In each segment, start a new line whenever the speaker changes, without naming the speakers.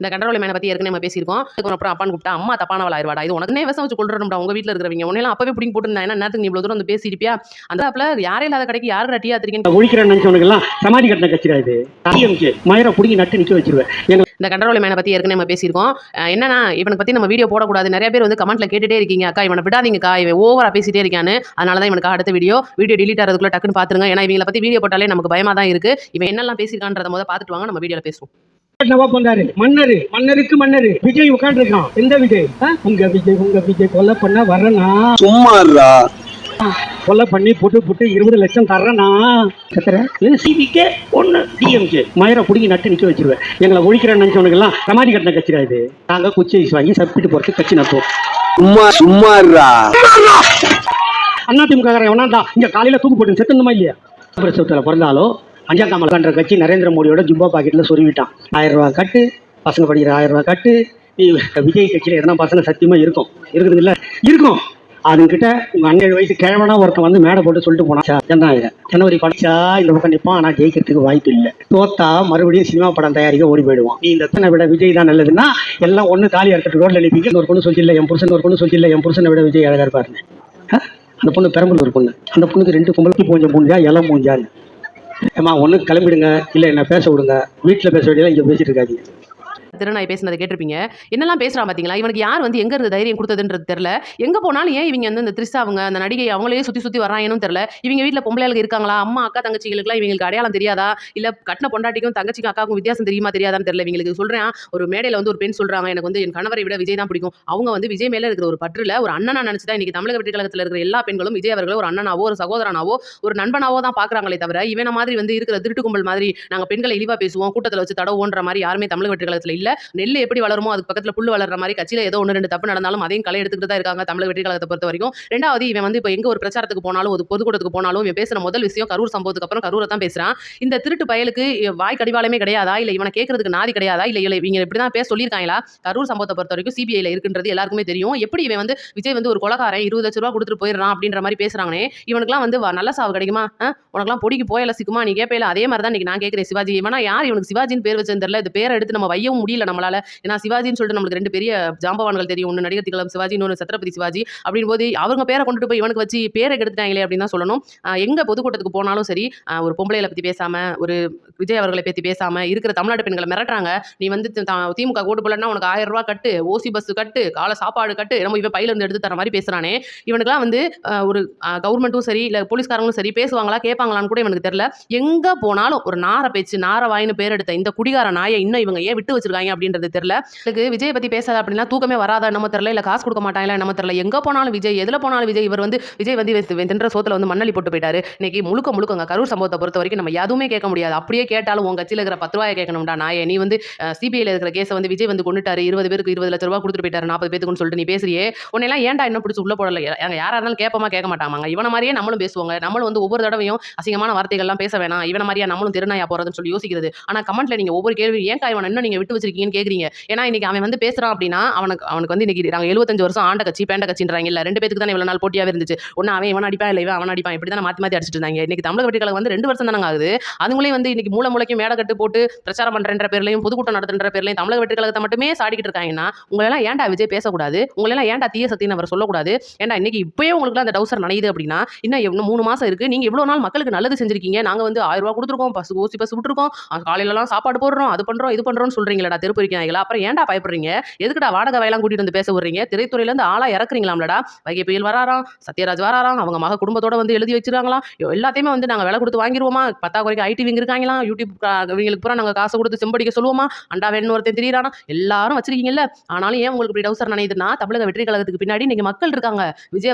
இந்த கண்ட்ரோல் மேனை பத்தி ஏற்கனவே நம்ம பேசியிருக்கோம். அப்புறம் அப்பான்னு கூப்பிட்டா அம்மா தப்பானவள் ஆயிடுவாடா, இது உனக்குனே விஷம் வச்சு கொள்றோம்டா உங்க வீட்டில் இருக்கிறவங்க உன்னையெல்லாம் அப்பவே பிடிங்கி போட்டுருந்தா என்ன நேரத்துக்கு நீ இவ்வளவு தூரம் வந்து பேசியிருப்பியா? அந்த ஆப்ல யாரே இல்லாத கடைக்கு யாரு டீ ஆத்திரிக்கன்னு
ஒழிக்கிறேன்னு நினைச்சவனுக்கெல்லாம் சமாதி கட்டின கட்சிடாது மயிரை பிடிங்கி நட்டு நிக்க வச்சிருவேன்.
இந்த கண்ட்ரோல் மேனை பத்தி ஏற்கனவே நம்ம பேசியிருக்கோம். என்னன்னா இவனை பத்தி நம்ம வீடியோ போடக்கூடாது, நிறைய பேர் வந்து கமெண்ட்ல கேட்டுட்டே இருக்கீங்க, அக்கா இவனை விடாதீங்கக்கா இவன் ஓவரா பேசிட்டே இருக்கான்னு. அதனால தான் இவனுக்கு அடுத்த வீடியோ டிலீட் ஆகிறதுக்குள்ள டக்குன்னு பாத்துருங்க. ஏன்னா இவங்களை பத்தி வீடியோ போட்டாலே நமக்கு பயமா தான் இருக்கு. இவன் என்னெல்லாம் பேசியிருக்கான்றத முதல்ல பார்த்துட்டு வாங்க, நம்ம வீடியோல பேசுவோம்.
மன்னருக்கு மன்னரு விஜய் உட்கார்ந்து இருக்கான். எந்த விஜய்? உங்க விஜய் கொலை பண்ண வரனா?
சும்மா
கொலை பண்ணி புட்டு 20 லட்சம் தர்றனா? சிபிகே ஒண்ணு டிஎம்கே மயிரை பிடிங்கி நட்டு நிக்க வச்சிருவேன். எங்களை ஒழிக்கிறேன்னு நினைச்சவனுக்கெல்லாம் சமாதி கட்டின கட்சிடாது. நாங்க குச்சி வாங்கி சப்பிட்டு போறது கட்சி நடத்துவோம்.
சும்மா
அதிமுக எவனா இங்க காலையில தூக்கு போட்டு செத்துமா இல்லையா? பிரசவத்துல பிறந்தாலும் 5ஆம் தாமல் கண்ட கட்சி நரேந்திர மோடியோட ஜும்பா பாக்கெட்ல சொருவிட்டான். 1000 ரூபாய் கட்டு, பசங்க படிக்கிற 1000 ரூபாய் கட்டு. விஜய் கட்சியில எதனா பசங்க சத்தியமா இருக்குது இல்ல இருக்கும். அதுகிட்ட உங்க 17 வயசு கிழவனா ஒருத்தன் வந்து மேடை போட்டு சொல்லிட்டு போனா, ஜனவரி படிச்சா இந்த பக்கம் நிற்பான், ஆனா ஜெயிக்கிறதுக்கு வாய்ப்பு இல்லை, தோத்தா மறுபடியும் சினிமா படம் தயாரிக்க ஓடி போயிடுவான். நீ இந்த விட விஜய் தான் நல்லதுன்னா எல்லாம் ஒண்ணு தாலி எடுத்துட்டு ரோட்ல நிற்பீங்க. ஒரு பொண்ணு சொல்லிಇಲ್ಲ என் புருஷனை விட விஜய் அழகா இருப்பாருன்னு. அந்த பொண்ணு பெரம்பலூர் பொண்ணு. அந்த பொண்ணுக்கு 2 பொம்பளைக்கு பூஞ்ச பூஞ்சா இளம் பூஞ்சான்னு. ஏமா ஒண்ணு கிளம்பிடுங்க, இல்ல என்ன பேச விடுங்க. வீட்டுல பேச வேண்டியதான் இங்க பேசிட்டு இருக்காது.
திருநாய் பேசினதை கேட்டிருப்பீங்க. என்னெல்லாம் பேசுறான் பாத்தீங்களா? இவனுக்கு யார் வந்து எங்க இருந்து தைரியம் கொடுத்ததுன்றது தெரியல. எங்க போனாலும் ஏன் இவங்க வந்து இந்த த்ரிஷா அவங்க அந்த நடிகை அவங்களே சுத்தி வராங்கன்னு தெரியல. இவங்க வீட்டுல பொம்பளைகளுக்கு இருக்காங்களா, அம்மா அக்கா தங்கச்சிகளுக்குலாம் இவங்களுக்கு அடையாளம் தெரியாதா, இல்ல கட்டின பொண்டாட்டிக்கும் தங்கச்சிக்கும் அக்காவுக்கும் வித்தியாசம் தெரியுமா தெரியாதான்னு தெரியல. இவங்களுக்கு சொல்றேன், ஒரு மேடையில வந்து ஒரு பெண் சொல்றாங்க, எனக்கு வந்து என் கணவரை விட விஜய் தான் பிடிக்கும். அவங்க வந்து விஜய் மேல இருக்கிற ஒரு பற்றுல ஒரு அண்ணனா நினைச்சுதான் இன்னைக்கு தமிழக வெற்றி கழகத்துல இருக்கிற எல்லா பெண்களும் விஜய் அவர்களை ஒரு அண்ணனாவோ ஒரு சகோதரனாவோ ஒரு நண்பனாவோ தான் பாக்குறாங்களே தவிர இவன மாதிரி வந்து இருக்கிற திருட்டு கும்பல் மாதிரி நாங்க பெண்களை இழிவா பேசுவோம், கூட்டத்துல வச்சு தடவோன்ற மாதிரி யாருமே தமிழக வெற்றி கழகத்துல இல்ல. நெல் எப்படி வளருமோ அதுக்கு பக்கத்துல புல்லு வளர்ற மாதிரி கட்சியில ஏதோ 1-2 தப்பு நடந்தாலும் அதையும் களை எடுத்துக்கிட்டு தான் இருக்காங்க தமிழக வெற்றி கழகத்தை பொறுத்த வரைக்கும். ரெண்டாவது இவன் வந்து இப்போ எங்க ஒரு பிரச்சாரத்துக்கு போனாலும் ஒரு பொதுக்கூட்டத்துக்கு போனாலும் இவன் பேசுற முதல் விஷயம் கரூர் சம்பவத்துக்கு அப்புறம் கரூரை தான் பேசுறான். இந்த திருட்டு பயலுக்கு வாய் கடிவாளமே கிடையாதா, இல்ல இவனை கேட்கறதுக்கு நாதி கிடையாதா, இல்ல இவங்க இப்படிதான் பேச சொல்லியிருக்காங்களா? கரூர் சம்பவத்தை பொறுத்த வரைக்கும் சிபிஐல இருக்குன்றது எல்லாருக்குமே தெரியும். எப்படி இவன் வந்து விஜய் வந்து ஒரு கொலகாரன் 20 லட்சம் ரூபாய் கொடுத்துட்டு போயிடறான் அப்படின்ற மாதிரி பேசுறானே, இவனுக்குலாம் வந்து நல்ல சாவு கிடைக்குமா? உனக்குலாம் பொடிக்கு போயல சிக்குமா நீ கேட்பேல? அதே மாதிரி தான் இன்னைக்கு நான் கேட்கிறேன். சிவாஜி இவனா யார்? இவனுக்கு சிவாஜின்னு பேர் வச்சது தெரியல. இந்த பேரை எடுத்து நம்ம வையவும் முடியல நம்மளால. ஏன்னா சிவாஜின்னு சொல்லிட்டு நம்மளுக்கு 2 பெரிய ஜாம்பவான்கள் தெரியும். ஒன்னு நடிகர் திலகம் சிவாஜி, இன்னொரு சத்ரபதி சிவாஜி. அப்படின் போது அவங்க பேரை கொண்டுட்டு போய் இவனுக்கு வச்சு பேரை கெடுத்துட்டாங்களே அப்படின்னு தான் சொல்லணும். எங்க பொதுக்கூட்டத்துக்கு போனாலும் சரி, ஒரு பொம்பளைகளை பத்தி பேசாம, ஒரு விஜய் அவர்களை பத்தி பேசாம இருக்கிற தமிழ்நாட்டு பெண்களை மிரட்டுறாங்க. நீ வந்து திமுக ஓட்டு போடலன்னா உனக்கு 1000 ரூபாய் கட்டு, ஓசி பஸ் கட்டு, காலை சாப்பாடு கட்டு, நம்ம இவன் பையில இருந்து எடுத்து தர மாதிரி பேசுறானே. இவனுக்குலாம் வந்து ஒரு கவர்மெண்ட்டும் சரி இல்ல போலீஸ்காரங்களும் சரி பேசுவாங்களா கேட்பாங்களான்னு கூட இவனுக்கு தெரியல. எங்க போனாலும் ஒரு நார பேச்சு நார வாயின்னு பேர் எடுத்த இந்த குடிகார நாயை இன்னும் இவங்க ஏன் விட்டு வச்சிருக்காங்க அப்படின்றது தெரியல. விஜய் பத்தி பேசாத அப்படின்னா தூக்கமே வராதா நம்ம தெரியல, இல்ல காசு கொடுக்க மாட்டாங்களா நம்ம தெரியல. எங்க போனாலும் விஜய், எதுல போனாலும் விஜய். இவர் வந்து விஜய் வந்து தின்ற சோத்துல வந்து மண்ணலி போட்டு போயிட்டாரு. இன்னைக்கு முழுக்க கரூர் சம்பவத்தை பொறுத்த வரைக்கும் நம்ம எதுவுமே கேட்க முடியாது. அப்படியே கேட்டாலும் உங்க கட்சியில இருக்கிற 10 ரூபாயை கேட்கணும்டா நாயே. நீ வந்து சிபிஐல இருக்கிற கேஸை வந்து விஜய் வந்து கொண்டுட்டாரு, 20 பேருக்கு 20 லட்சம் ரூபாய் கொடுத்துட்டு போயிட்டாரு, 40 பேத்துக்குன்னு சொல்லிட்டு நீ பேசுறியே, உன்னெல்லாம் ஏன்டா இன்னும் பிடிச்சி உள்ள போடல? யாரா இருந்தாலும் கேட்போமா கேட்க மாட்டாங்க. இவன மாதிரியே நம்மளும் பேசுவாங்க. நம்மளும் வந்து ஒவ்வொரு தடவையும் அசிங்கமான வார்த்தைகள்லாம் பேச வேணாம், இவன மாதிரியா நம்மளும் திருநாயா போறதுன்னு சொல்லி யோசிக்கிறது. ஆனா கமெண்ட்ல நீங்க ஒவ்வொரு கேள்வி ஏன் இவன் இன்னும் நீங்க விட்டு வச்சிருக்கீங்கன்னு கேக்குறீங்க. ஏன்னா இன்னைக்கு அவன் வந்து பேசுறான் அப்படின்னா அவனுக்கு வந்து இன்னைக்கு நாங்க 75 வருஷம் ஆண்ட கட்சி பேண்ட கட்சின்றாங்க. இல்ல 2 பேருக்கு தான் இவ்வளவு நாள் போட்டியாவே இருந்துச்சு. ஒன்னு அவன் இவன் அடிப்பான், இல்ல இவன் அவன் அடிப்பான், இப்படி தான் மாத்தி அடிச்சிட்டு இருந்தாங்க. இன்னைக்கு தமிழக வெற்றி கழகம் வந்து 2 வருஷம் தானங்க ஆகுது. அதுங்களே வந்து இன்னைக்கு மூளைக்கு மேடை கட்டு போட்டு பிரச்சாரம் பண்றன்ற பேர்லயும் பொதுக்கூட்டம் நடத்துன்ற பேர்லயும் தமிழக வெற்றி கழகத்தை மட்டுமே சாடிக்கிட்டு இருக்காங்கன்னா உங்களெல்லாம் ஏன்டா விஜய் பேசக்கூடாது? உங்களெல்லாம் ஏன்டா தீய சத்தின்னு அவர் சொல்லக்கூடாது? ஏன்டா இன்னைக்கு இப்பயே உங்களுக்கு அந்த டவுசர் நனையுது அப்படின்னா இன்னும் 3 மாசம் இருக்கு. நீங்க இவ்வளவு நாள் மக்களுக்கு நல்லது செஞ்சிருக்கீங்க. நாங்க வந்து 1000 ரூபாய் கொடுத்துருக்கோம், ஓசி பஸ் விட்டுருக்கோம், காலையில எல்லாம் சாப்பாடு போடுறோம், அது பண்றோம் இது பண்றோம்னு சொல்றீங்களா? தெருப்பு இருக்கீங்களா? அப்புறம் ஏன்டா பயப்படுறீங்க? எதுக்குடா வாடகை வயலாம் கூட்டிட்டு வந்து பேச விடுறீங்க? திரைத்துறையில இருந்து ஆளா இறக்குறீங்களாம்லடா. வைகை புயல் வராராம், சத்யராஜ் வராராம், அவங்க மக குடும்பத்தோட வந்து எழுதி வச்சிருக்காங்களாம். எல்லாத்தையுமே வந்து நாங்க விலை கொடுத்து வாங்கிடுவோமா, 10 குறைக்கு ஐடி விங்க இருக்காங்களாம், யூடியூப் இவங்களுக்கு பூரா நாங்க காசை கொடுத்து செம்படிக்க சொல்லுவோமா, அண்டா வேணும் ஒருத்தன் தெரியுறானா, எல்லாரும் வச்சிருக்கீங்கல்ல. ஆனாலும் ஏன் உங்களுக்கு இப்படி டவுசர் நனையுதுன்னா தமிழக வெற்றி கழகத்துக்கு பின்னாடி இன்னைக்கு மக்கள் இருக்காங்க.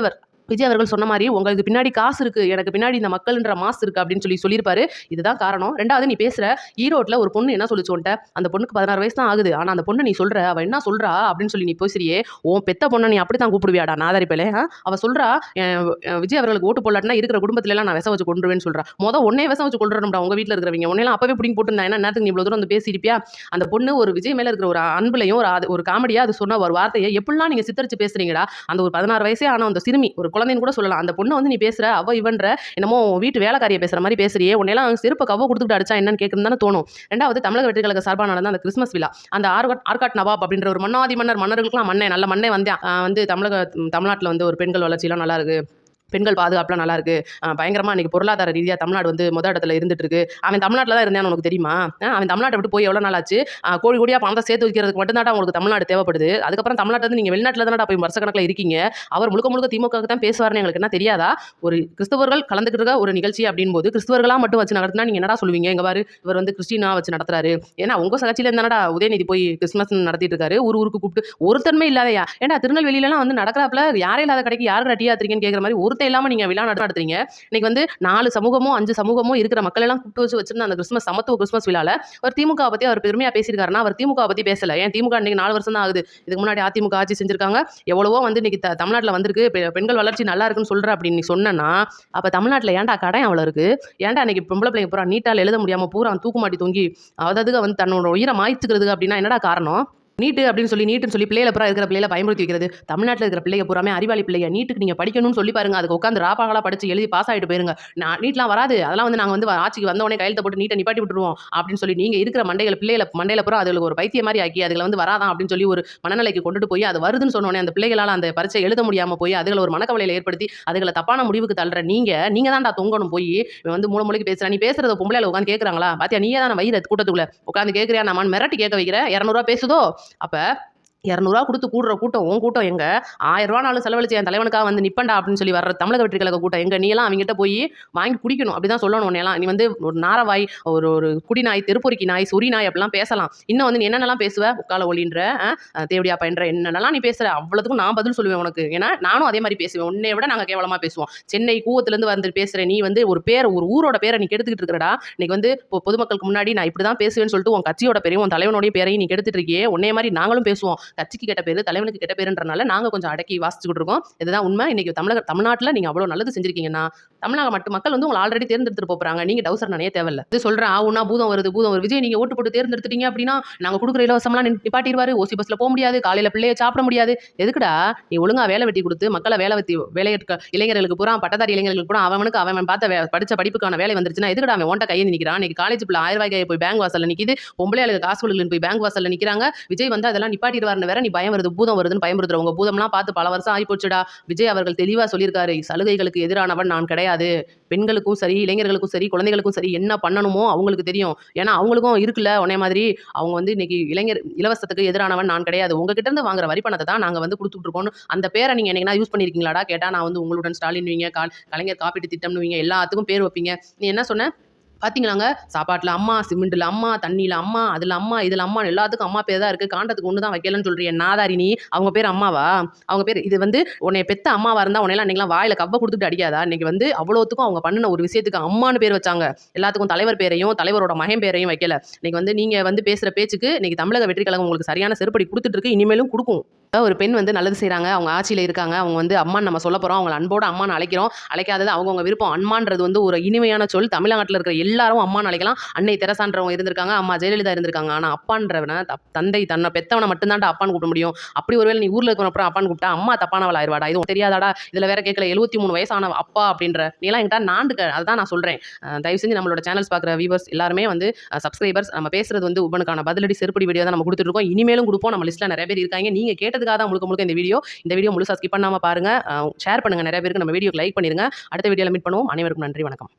விஜய் அவர்கள் சொன்ன மாதிரி உங்களுக்கு பின்னாடி காசு இருக்கு, எனக்கு பின்னாடி இந்த மக்கள்ன்ற மாசு இருக்கு அப்படின்னு சொல்லியிருப்பாரு. இதுதான் காரணம். ரெண்டாவது நீ பேசுற ஈரோட்ல ஒரு பொண்ணு என்ன சொல்லிச்சோன்ட்ட, அந்த பொண்ணுக்கு 16 வயசு தான் ஆகுது. ஆனா அந்த பொண்ணு நீ சொல்ற அவ என்ன சொல்றா அப்படின்னு சொல்லி நீ பேசுறியே, உன் பெத்த பொண்ணை நீ அப்படித்தான் கூப்பிடுவியாடா நாதாரிப்பேலே? அவ சொல்றா விஜய் அவர்களுக்கு ஓட்டு போடலாட்டினா இருக்கிற குடும்பத்துல எல்லாம் நான் விஷம் வச்சு கொண்டுருவேன்னு சொல்றா. ஒன்னே விஷம் வச்சு கொண்டுறோம்டா உங்க வீட்டுல இருக்கிறவங்க. உன்னையெல்லாம் அப்பவே பிடிங்கி போட்டுருந்தா என்ன நேரத்துக்கு நீ இவ்வளவு தூரம் வந்து பேசியிருப்பியா? அந்த பொண்ணு ஒரு விஜய் மேல இருக்கிற ஒரு அன்புலையும் ஒரு காமெடியா அது சொன்ன ஒரு வார்த்தையை எப்படிலாம் நீங்க சித்தரிச்சு பேசுறீங்கடா? அந்த ஒரு 16 வயசே ஆன அந்த சிறுமி, ஒரு குழந்தைன்னு கூட சொல்லலாம். அந்த பொண்ண வந்து நீ பேசுற, அவ இவன்ற என்னமோ வீட்டு வேலைக்காரியை பேசுற மாதிரி பேசுறியே, உன்னையெல்லாம் செருப்ப கவ்வ குடுத்துக்கிட்டு அடிச்சா என்னன்னு கேட்கணும்னு தானே தோணும். 2வது தமிழக வெற்றி கழக சார்பா நடந்த அந்த கிறிஸ்மஸ் விழா. அந்த ஆர்காட் நவாப் அப்படின்ற ஒரு மன்னாதி மன்னர்களுக்கெல்லாம் நல்ல மன்னன் வந்தான். வந்து தமிழ்நாட்டுல வந்து ஒரு பெண்கள் வளர்ச்சிலாம் நல்லா இருக்கு. பெண்கள் பாதுகாப்புலாம் நல்லா இருக்கு. பயங்கரமா இன்னைக்கு பொருளாதார ரீதியா தமிழ்நாடு வந்து இடத்துல இருந்துட்டு இருக்கு. அவன் தமிழ்நாட்டுல தான் இருந்தான்னு உனக்கு தெரியுமா? அவன் தமிழ்நாட்ட விட்டு போய் எவ்வளவு நாள் ஆச்சு? கோடி கோடியா பணத்தை சேர்த்து வைக்கிறதுக்கு மட்டும் தான் உங்களுக்கு தமிழ்நாடு தேவைப்படுது. அதுக்கப்புறம் தமிழ்நாட்டுல இருந்து நீங்க வெளிநாட்டுல தானடா போய் வருஷக்கணக்கில் இருக்கீங்க. அவர் முழுக்க முழுக்க திமுகவுக்கு தான் பேசுவாருன்னு எங்களுக்கு என்ன தெரியாதா? ஒரு கிறிஸ்தவர்கள் கலந்துக்கிட்டு இருக்க ஒரு நிகழ்ச்சி அப்படின் போது கிறிஸ்தவர்களா மட்டும் வச்சு நடத்தினா நீங்க என்னடா சொல்லுவீங்க? இங்க பாரு, இவர் வந்து கிறிஸ்டினா வச்சு நடத்துறாரு. ஏன்னா உங்க கட்சியில இருந்தானடா உதயநிதி போய் கிறிஸ்மஸ் நடத்திட்டு இருக்காரு. ஊருக்கு கூப்பிட்டு ஒருத்தன்மை இல்லாதயா? ஏன்னா திருநெல்வேலியில எல்லாம் வந்து நடக்கிறாப்புல யாரே இல்லாத கடைக்கு யாருக்கு டீ ஆத்துறீங்கன்னு கேட்கிற மாதிரி ஒருத்தன் இல்லாம நீங்க விழா நடத்துறீங்க. இன்னைக்கு வந்து 4 சமூகமோ 5 சமூகமோ இருக்கிற மக்கள் எல்லாம் கூப்பிட்டு வச்சிருந்த அந்த கிறிஸ்மஸ் சமத்துவ கிறிஸ்மஸ் விழால ஒரு திமுக பத்தி அவர் பெருமையா பேசியிருக்காருன்னா அவர் திமுக பத்தி பேசல. ஏன் திமுக இன்னைக்கு 4 வருஷம் தான் ஆகுது. இதுக்கு முன்னாடி அதிமுக ஆட்சி செஞ்சிருக்காங்க. எவ்வளவோ வந்து இன்னைக்கு தமிழ்நாட்டுல வந்திருக்கு. பெண்கள் வளர்ச்சி நல்லா இருக்குன்னு சொல்ற அப்படின்னு நீ சொன்னா அப்ப தமிழ்நாட்டுல ஏன்டா கடை அவ்வளவு இருக்கு? ஏன்டா இன்னைக்கு பொம்பளை பிள்ளைங்க பூரா நீட்டால எழுத முடியாம பூரா தூக்கு மாட்டி தொங்கி அதாவது வந்து தன்னோட உயிரை மாய்ச்சுக்கிறதுக்கு அப்படின்னா என்னடா காரணம்? நீட்டுன்னு சொல்லி பிள்ளைகளை பூரா இருக்கிற பிள்ளைகளை பயன்படுத்தி வைக்கிறது. தமிழ்நாட்டில் இருக்கிற பிள்ளைங்க பூராமே அறிவாளி பிள்ளைங்க. நீட்டுக்கு நீங்க படிக்கணும்னு சொல்லி பாருங்க. அதுக்கு உட்காந்து ராப்பாகலா படிச்சு எழுதி பாஸ் ஆயிட்டு போயிருங்க. நீட்லாம் வராது. அதெல்லாம் வந்து நாங்க வந்து ஆட்சிக்கு வந்த உடனே கையெழுத்து போட்டு நீட்டை நிப்பாட்டி விட்டுருவோம் அப்படின்னு சொல்லி நீங்க இருக்கிற மண்டையில பூரா அதுகளுக்கு ஒரு பைத்திய மாதிரி ஆக்கி அதுல வந்து வராதான் அப்படின்னு சொல்லி ஒரு மனநிலைக்கு கொண்டுட்டு போய் அது வருதுன்னு சொன்னோடனே அந்த பிள்ளைகளால அந்த பரீட்சை எழுத முடியாம போய் அதுகளை ஒரு மனக்கவலையில ஏற்படுத்தி அதுகளை தப்பான முடிவுக்கு தள்ளுற நீங்க தான்டா தொங்கணும். போய் வந்து மூளைக்கு பேசுற நீ பேசுறத பொம்பளையில உட்காந்து கேட்கறாங்களா? பாத்தியா நீயே தான் வயிறு கூட்டத்துக்குள்ள உட்காந்து கேட்கறியா? நான் மிரட்டி கேட்க வைக்கிற 200 ரூபா பேசுதோ? அப்ப 200 கொடுத்து கூடுற கூட்டம் உன் கூட்டம் எங்க? 1000 ரூபானாலும் செலவழிச்சு என் தலைவனுக்காக வந்து நிப்பண்டா அப்படின்னு சொல்லி வர்ற தமிழக வெற்றி கழக கூட்டம் எங்க? நீ எல்லாம் அவங்ககிட்ட போய் வாங்கி குடிக்கணும். அப்படிதான் சொல்லணும். உன்னையெல்லாம் நீ வந்து ஒரு நாரவாய், ஒரு குடிநாய், தெருப்பொறிக்கி நாய், சொறி நாய் அப்படிலாம் பேசலாம். இன்னும் வந்து நீ என்னென்னலாம் பேசுவ? உக்கால ஒளின்ற தேவடியா பயின்ற என்னென்னலாம் நீ பேசுற அவ்வளவுக்கும் நான் பதில் சொல்லுவேன் உனக்கு. ஏன்னா நானும் அதே மாதிரி பேசுவேன். உன்னை விட நாங்க கேவலமா பேசுவோம். சென்னை கூவத்திலிருந்து வந்து பேசுற நீ வந்து ஒரு ஊரோட பேரை நீ கெடுத்துக்கிட்டு இருக்கிறடா. இன்னைக்கு வந்து பொதுமக்களுக்கு முன்னாடி நான் இப்படிதான் பேசுவேன்னு சொல்லிட்டு உன் கட்சியோட பேரையும் உன் தலைவனுடைய பேரையும் நீ கெடுத்துட்டு இருக்கியே. உன்னைய மாதிரி நாங்களும் பேசுவோம். கட்சிக்கு கெட்ட பேரு, தலைவனுக்கு கெட்ட பேருன்றனால நாங்க கொஞ்சம் அடக்கி வாசிச்சுக்கிட்டு இருக்கோம். இதுதான் உண்மை. இன்னைக்கு தமிழ்நாட்டுல நீங்க அவ்வளவு நல்லது செஞ்சிருக்கீங்கன்னா தமிழக மக்கள் வந்து உங்களை ஆல்ரெடி தேர்ந்தெடுத்துட்டு போறாங்க. நீங்க டவுசர் நானே தேவையில்ல. இது சொல்றேன் ஆவுனா பூதம் வருது. விஜய் நீங்க ஓட்டு போட்டு தேர்ந்தெடுத்துட்டீங்க அப்படின்னா நாங்க கொடுக்குற இலவசம்லாம் நிப்பாட்டிடுவாரு. ஓசி பஸ்ல போக முடியாது, காலையில பிள்ளைய சாப்பிட முடியாது. எதுக்குடா? நீ ஒழுங்கா வேலை வெட்டி கொடுத்து மக்களை வேலையெடுக்க இளைஞர்களுக்கு பூரா பட்டதாரி இளைஞர்களுக்கு பூரா அவனுக்கு பார்த்த படிச்ச படிப்புக்கான வேலை வந்துருச்சுன்னா எதுக்குடா அவன் ஓட்ட கையை நிக்கிறான்? இன்னைக்கு காலேஜ் பிள்ளை 1000 ரூபாய்க்கு போய் பேங்க் வாசல்ல நிக்குது. பொம்பளையாளுக்கு காசு கொடுக்கலன்னு போய் பேங்க் வாசல்ல நிக்கிறாங்க. விஜய் வந்து அதெல்லாம் நிப்பாட்டிடுவாருன்னு வேற நீ பயம் வருது, பூதம் வருதுன்னு பயமுறுத்துறவங்க பூதம்லாம் பார்த்து பல வருஷம் ஆகி போச்சுடா. விஜய் அவர்கள் தெளிவா சொல்லியிருக்காரு, சலுகைகளுக்கு எதிரானவன் நான் கிடையாது. பெண்களுக்கும் சரி, இளைஞர்களுக்கும் சரி, குழந்தைகளுக்கும் சரி என்ன பண்ணணுமோ அவங்களுக்கு தெரியும். ஏன்னா அவங்களுக்கும் இருக்குல்ல உன்னை மாதிரி. அவங்க வந்து இன்னைக்கு இளைஞர் இலவசத்துக்கு எதிரானவன் நான் கிடையாது. உங்ககிட்ட இருந்து வாங்குற வரி பணத்தை தான் நாங்க வந்து கொடுத்துட்டு இருக்கோம். அந்த பேரை நீங்க என்னைக்குனா யூஸ் பண்ணிருக்கீங்களாடா கேட்டா நான் வந்து உங்களுடன் ஸ்டாலின் வீங்க, கலைஞர் காப்பீட்டு திட்டம்னுவீங்க, எல்லாத்துக்கும் பேர் வைப்பீங்க. நீ என்ன சொன்ன? பாத்தீங்களாங்க, சாப்பாட்டுல அம்மா, சிமெண்ட்ல அம்மா, தண்ணியில அம்மா, அதுல அம்மா, இதுல அம்மா, எல்லாத்துக்கும் அம்மா பேர் தான் இருக்கு. காண்டத்துக்கு ஒண்ணு தான் வைக்கலன்னு சொல்றிய நாதாரி நீ. அவங்க பேர் அம்மாவா? அவங்க பேர் இது வந்து உன்னை பெத்த அம்மாவா இருந்தா உன்னையெல்லாம் இன்னைக்கு வாயில கவ்வ கொடுத்துட்டு அடிக்காதா? இன்னைக்கு வந்து அவ்வளவுத்துக்கும் அவங்க பண்ணின ஒரு விஷயத்துக்கு அம்மான்னு பேர் வச்சாங்க. எல்லாத்துக்கும் தலைவர் பேரையும் தலைவரோட மகன் பேரையும் வைக்கல. இன்னைக்கு வந்து நீங்க வந்து பேசுற பேச்சுக்கு இன்னைக்கு தமிழக வெற்றி கழகம் உங்களுக்கு சரியான செருப்படி கொடுத்துட்டு இருக்கு, இனிமேலும் கொடுக்கும். ஒரு பெண் வந்து நல்லது செய்றாங்க, அவங்க ஆட்சியில இருக்காங்க, அவங்க வந்து அம்மான்னு நம்ம சொல்ல போறோம், அவங்களை அன்போட அம்மான்னு அழைக்கிறோம். அழைக்காதது அவங்கவுங்க விருப்பம். அம்மான்றது வந்து ஒரு இனிமையான சொல். தமிழ்நாட்டில் இருக்கிற எல்லாரும் அம்மான்னு அழைக்கலாம். அன்னை தெரசான்றவங்க இருந்திருக்காங்க, அம்மா ஜெயலலிதா இருந்திருக்காங்க. ஆனா அப்பான்றவனை தந்தை தன்னை பெத்தவனை மட்டும்தான்டா அப்பான்னு கூப்பிட முடியும். அப்படி ஒருவேளை நீ ஊர்ல இருக்கிற அப்புறம் அப்பான்னு கூப்பிட்டா அம்மா தப்பானவள் ஆயிடுவாடா. இது தெரியாதாடா? இதுல வேற கேட்கல 73 வயசான அப்பா அப்படின்ற நீ எல்லாம் என்கிட்ட நாண்டுக்க. அதுதான் நான் சொல்றேன். தயவு செஞ்சு நம்மளோட சேனல்ஸ் பார்க்குற வியூவர்ஸ் எல்லாருமே வந்து சப்ஸ்கிரைபர்ஸ் நம்ம பேசுறது வந்து உங்களுக்கான பதிலடி செருப்படி வீடியோ தான் நம்ம கொடுத்துட்டு இருக்கோம். இனிமேலும் கொடுப்போம். நம்ம லிஸ்ட்ல நிறைய பேர் இருக்காங்க. நீங்க கேட்டதுக்காக தான் முழுக்க இந்த வீடியோ முழுசா ஸ்கிப் பண்ணாம பாருங்க. ஷேர் பண்ணுங்க. நிறைய பேருக்கு நம்ம வீடியோக்கு லைக் பண்ணிருங்க. அடுத்த வீடியோல மீட் பண்ணுவோம். அனைவருக்கும் நன்றி, வணக்கம்.